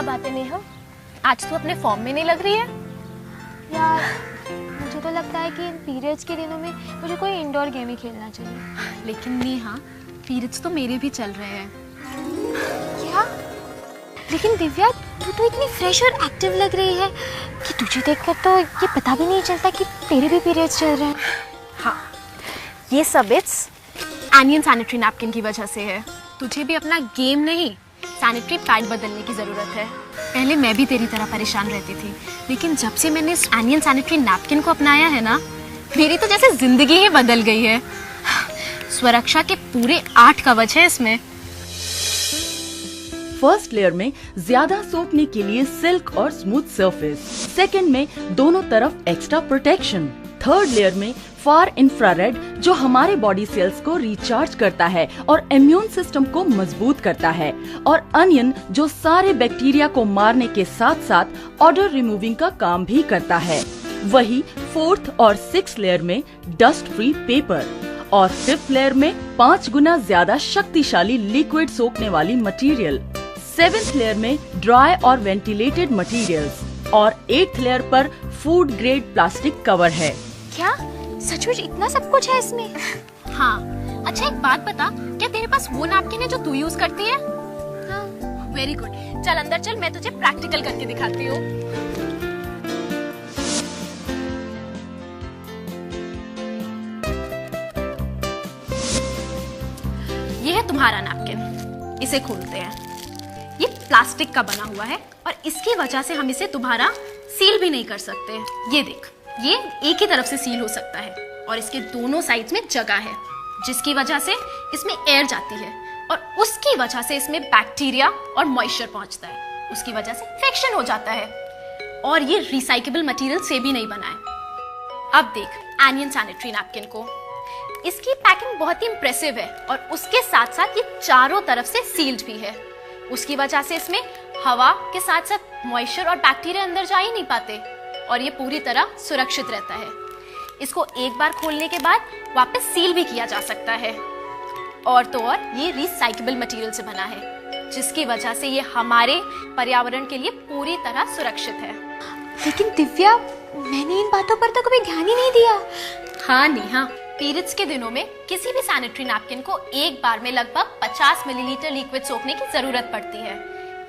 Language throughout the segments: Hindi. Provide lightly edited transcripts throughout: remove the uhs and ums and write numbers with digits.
क्या बात है नेहा, आज तू अपने फॉर्म में नहीं लग रही है? यार मुझे तो लगता है कि इन पीरियड्स के दिनों में मुझे कोई इंडोर गेम ही खेलना चाहिए। लेकिन नेहा, पीरियड्स तो मेरे भी चल रहे हैं। क्या? लेकिन दिव्या, तू तो इतनी फ्रेश और एक्टिव लग रही है कि तुझे देखकर तो ये पता भी नहीं चलता कि तेरे भी पीरियड्स चल रहे हैं। हाँ, ये सब इट्स एनियन सैनिटरी नैपकिन की वजह से है। तुझे भी अपना गेम नहीं, सैनिटरी पैड बदलने की ज़रूरत है। पहले मैं भी तेरी तरह परेशान रहती थी, लेकिन जब से मैंने इस एनियन सैनिटरी नैपकिन को अपनाया है ना, मेरी तो जैसे जिंदगी ही बदल गई है। सुरक्षा के पूरे 8 कवच है इसमें। फर्स्ट लेयर में ज्यादा सोखने के लिए सिल्क और स्मूथ सरफेस, सेकंड में दोनों तरफ एक्स्ट्रा प्रोटेक्शन, थर्ड लेयर में फार इंफ्रारेड जो हमारे बॉडी सेल्स को रिचार्ज करता है और इम्यून सिस्टम को मजबूत करता है, और अनियन जो सारे बैक्टीरिया को मारने के साथ साथ ऑडर रिमूविंग का काम भी करता है। वही फोर्थ और सिक्स लेयर में डस्ट फ्री पेपर, और फिफ्थ लेयर में 5 गुना ज्यादा शक्तिशाली लिक्विड सोखने वाली मटेरियल, सेवेंथ लेयर में ड्राई और वेंटिलेटेड मटेरियल्स, और एट्थ लेयर पर फूड ग्रेड प्लास्टिक कवर है। क्या सचमुच इतना सब कुछ है इसमें? हाँ, अच्छा एक बात बता, क्या तेरे पास वो नैपकिन है जो तू यूज करती है? हाँ। वेरी गुड, चल अंदर चल, मैं तुझे प्रैक्टिकल करके दिखाती हूँ। ये है तुम्हारा नैपकिन, इसे खोलते हैं। ये प्लास्टिक का बना हुआ है और इसकी वजह से हम इसे दोबारा सील भी नहीं कर सकते। ये देख, ये एक ही तरफ से सील हो सकता है और इसके दोनों साइड्स में जगह है, जिसकी वजह से इसमें एयर जाती है और उसकी वजह से इसमें बैक्टीरिया और मॉइस्चर पहुंचता है, उसकी वजह से इन्फेक्शन हो जाता है। और ये रिसाइकेबल मटेरियल से भी नहीं बना है। अब देख एनियन सैनिटरी नैपकिन को, इसकी पैकिंग बहुत ही इंप्रेसिव है और उसके साथ साथ ये चारों तरफ से सील्ड भी है। उसकी वजह से इसमें हवा के साथ साथ मॉइस्चर और बैक्टीरिया अंदर जा ही नहीं पाते और ये पूरी तरह सुरक्षित रहता है। इसको एक बार खोलने के बाद वापस सील भी किया जा सकता है, और तो और ये रिसाइकेबल मटेरियल से बना है, जिसकी वजह से ये हमारे पर्यावरण के लिए पूरी तरह सुरक्षित है। लेकिन दिव्या, मैंने इन बातों पर तो कभी ध्यान ही नहीं दिया। हाँ नेहा, पीरियड्स के दिनों में किसी भी सैनिटरी नैपकिन को एक बार में लगभग 50 मिलीलीटर लिक्विड सोखने की जरूरत पड़ती है।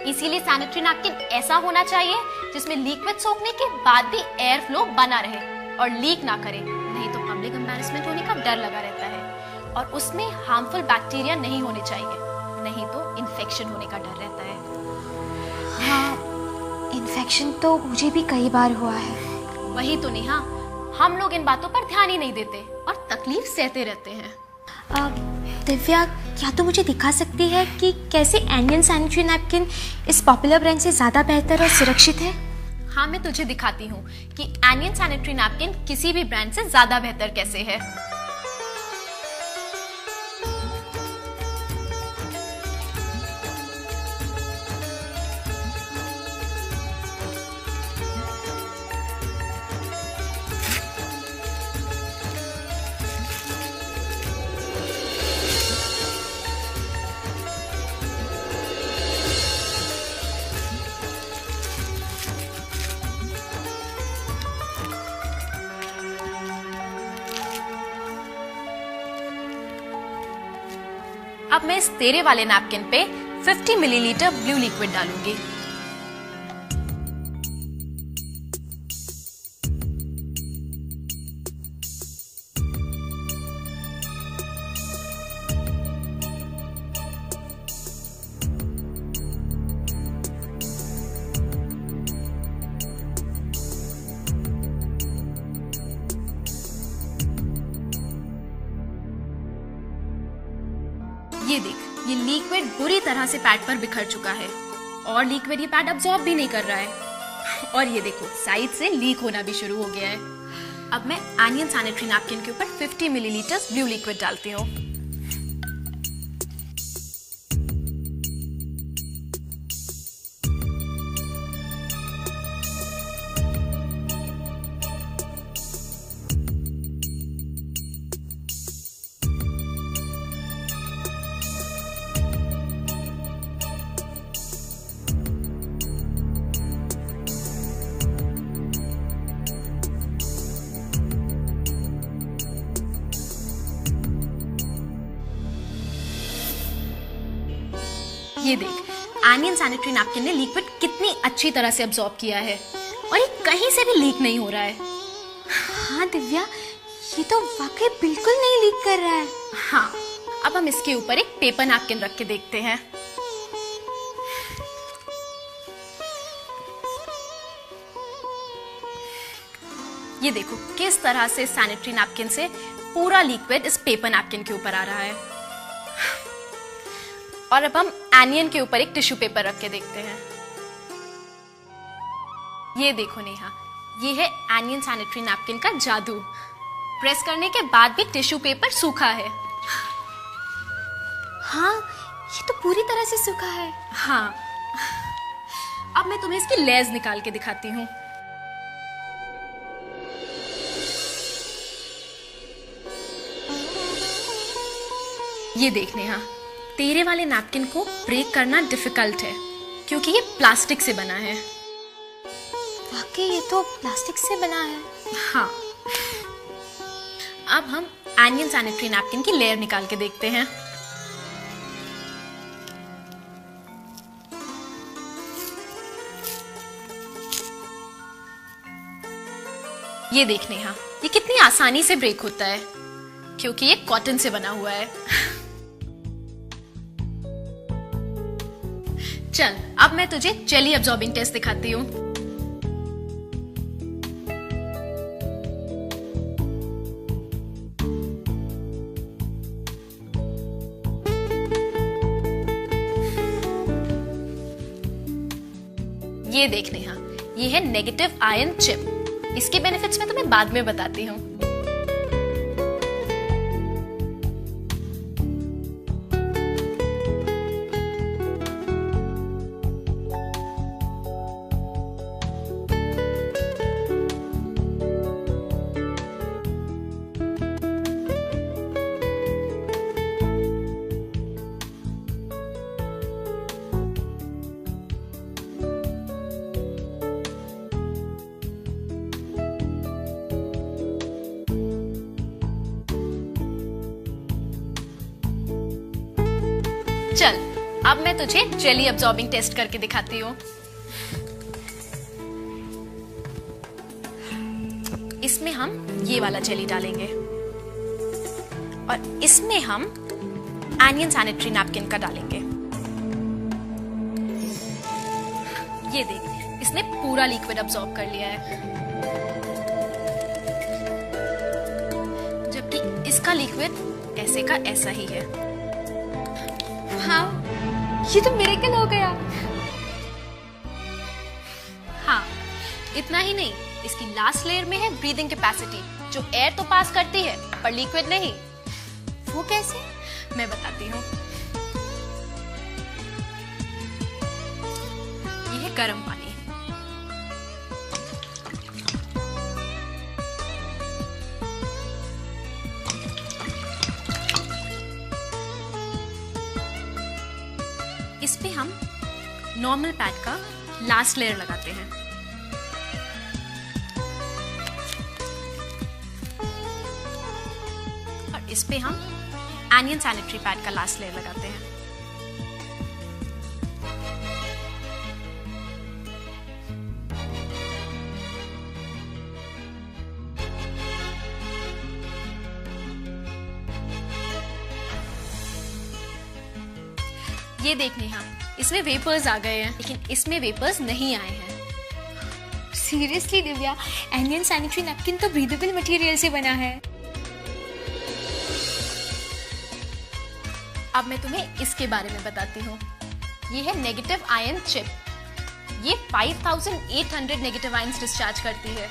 इसीलिए सैनिटरी नैपकिन ऐसा होना चाहिए जिसमें लिक्विड सोखने के बाद भी एयर फ्लो बना रहे और लीक ना करे, नहीं तो पब्लिक एम्बैरेसमेंट होने का डर लगा रहता है। और उसमें हार्मफुल बैक्टीरिया नहीं होने चाहिए, नहीं तो इन्फेक्शन होने का डर रहता है। हाँ, इन्फेक्शन तो मुझे भी कई बार हुआ है। वही तो नेहा, हम लोग इन बातों पर ध्यान ही नहीं देते और तकलीफ सहते रहते हैं। दिव्या, क्या तो मुझे दिखा सकती है कि कैसे एनियन सैनिटरी नैपकिन इस पॉपुलर ब्रांड से ज़्यादा बेहतर और सुरक्षित है? हाँ, मैं तुझे दिखाती हूँ कि एनियन सैनिटरी नैपकिन किसी भी ब्रांड से ज़्यादा बेहतर कैसे है। अब मैं इस तेरे वाले नैपकिन पे 50 मिलीलीटर ब्लू लिक्विड डालूंगी। ये देख, ये लिक्विड बुरी तरह से पैड पर बिखर चुका है और लिक्विड ये पैड अब्सॉर्ब भी नहीं कर रहा है। और ये देखो, साइड से लीक होना भी शुरू हो गया है। अब मैं एनियन सैनिटरी नैपकिन के ऊपर 50 मिलीलीटर ब्लू लिक्विड डालती हूँ। ये देख, एनियन सैनिटरी नैपकिन ने लिक्विड कितनी अच्छी तरह से अब्सॉर्ब किया है और ये कहीं से भी लीक नहीं हो रहा है। हाँ दिव्या, ये तो वाकई बिल्कुल नहीं लीक कर रहा है। हाँ, अब हम इसके ऊपर एक पेपर नैपकिन रख के देखते हैं। ये देखो किस तरह से सैनिटरी नैपकिन से पूरा लिक्विड इस पेपर नैपकिन के ऊपर आ रहा है। और अब हम एनियन के ऊपर एक टिश्यू पेपर रख के देखते हैं। ये देखो नेहा, ये है एनियन सैनिटरी नैपकिन का जादू। प्रेस करने के बाद भी टिश्यू पेपर सूखा है। हाँ, ये तो पूरी तरह से सूखा है। हाँ, अब मैं तुम्हें इसकी लेयर्स निकाल के दिखाती हूँ। ये देख नेहा, तेरे वाले नैपकिन को ब्रेक करना डिफिकल्ट है क्योंकि ये प्लास्टिक से बना है। वाकई ये तो प्लास्टिक से बना है। हाँ, अब हम एनियन सैनिटरी नैपकिन की लेयर निकाल के देखते हैं। ये देख नेहा, ये कितनी आसानी से ब्रेक होता है क्योंकि ये कॉटन से बना हुआ है। चल, अब मैं तुझे जेली अब्सॉर्बिंग टेस्ट दिखाती हूँ। ये देख नेहा, ये है नेगेटिव आयन चिप। इसके बेनिफिट्स मैं तुम्हें बाद में बताती हूँ। चल, अब मैं तुझे जेली अब्सॉर्बिंग टेस्ट करके दिखाती हूँ। इसमें हम ये वाला जेली डालेंगे और इसमें हम एनियन सैनिटरी नैपकिन का डालेंगे। ये देख, इसने पूरा लिक्विड अब्सॉर्ब कर लिया है, जबकि इसका लिक्विड ऐसे का ऐसा ही है। हाँ, ये तो मिरेकल हो गया। हाँ, इतना ही नहीं, इसकी लास्ट लेयर में है ब्रीदिंग कैपेसिटी, जो एयर तो पास करती है पर लिक्विड नहीं। वो कैसे? मैं बताती हूँ। ये है गर्म पानी। इस पे हम नॉर्मल पैड का लास्ट लेयर लगाते हैं। और इस पे हम एनियन सैनिटरी पैड का लास्ट लेयर लगाते हैं। ये देख नेहा, इसमें वेपर्स आ गए हैं, लेकिन इसमें वेपर्स नहीं आए हैं। Seriously Divya, anion sanitary napkin तो ब्रीदेबल मटेरियल से बना है। अब मैं तुम्हें इसके बारे में बताती हूँ। ये है नेगेटिव आयन चिप। ये 5800 नेगेटिव आयंस डिस्चार्ज करती है,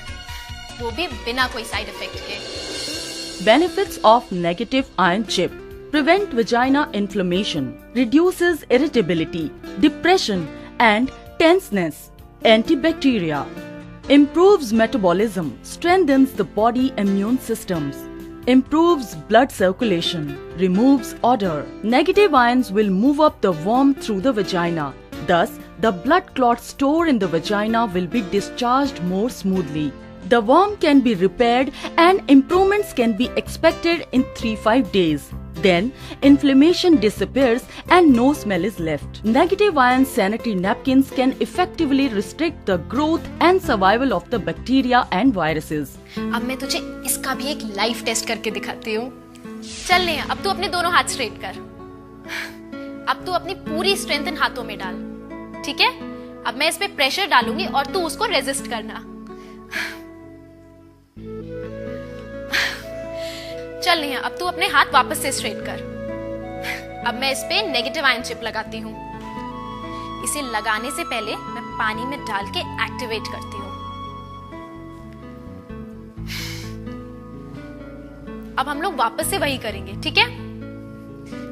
वो भी बिना कोई साइड इफेक्ट के। Benefits of negative ion chip: prevent vagina inflammation, reduces irritability, depression and tenseness, antibacteria, improves metabolism, strengthens the body immune systems, improves blood circulation, removes odor. Negative ions will move up the worm through the vagina. Thus, the blood clot stored in the vagina will be discharged more smoothly. The worm can be repaired and improvements can be expected in 3-5 days. Then inflammation disappears and no smell is left. Negative ion sanitary napkins can effectively restrict the growth and survival of the bacteria and viruses. अब मैं तुझे इसका भी एक लाइव टेस्ट करके दिखाती हूँ। चल नेहा, अब तू अपने दोनों हाथ स्ट्रेट कर। अब तू अपनी पूरी स्ट्रेंथ इन हाथों में डाल, ठीक है? अब मैं इस पे प्रेशर डालूंगी और तू उसको रेजिस्ट करना। चल नेहा, अब तू अपने हाथ वापस से स्ट्रेट कर। अब मैं इस पे नेगेटिव आयन चिप लगाती हूँ। इसे लगाने से पहले मैं पानी में डाल के एक्टिवेट करती हूँ। अब हम लोग वापस से वही करेंगे, ठीक है?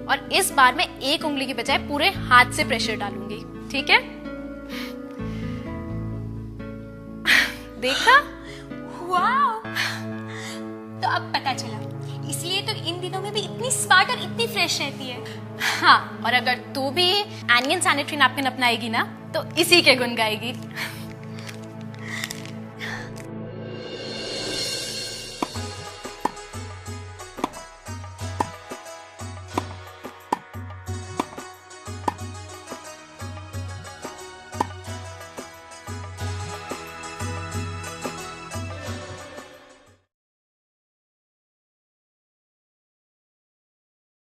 और इस बार मैं एक उंगली की बजाय पूरे हाथ से प्रेशर डालूंगी, ठीक है? देखा? वाओ! तो अब पता चला, इसलिए तो इन दिनों में भी इतनी स्मार्ट और इतनी फ्रेश रहती है। हाँ, और अगर तू भी एनियन सैनिटरी नैपकिन अपनाएगी ना, तो इसी के गुण गाएगी।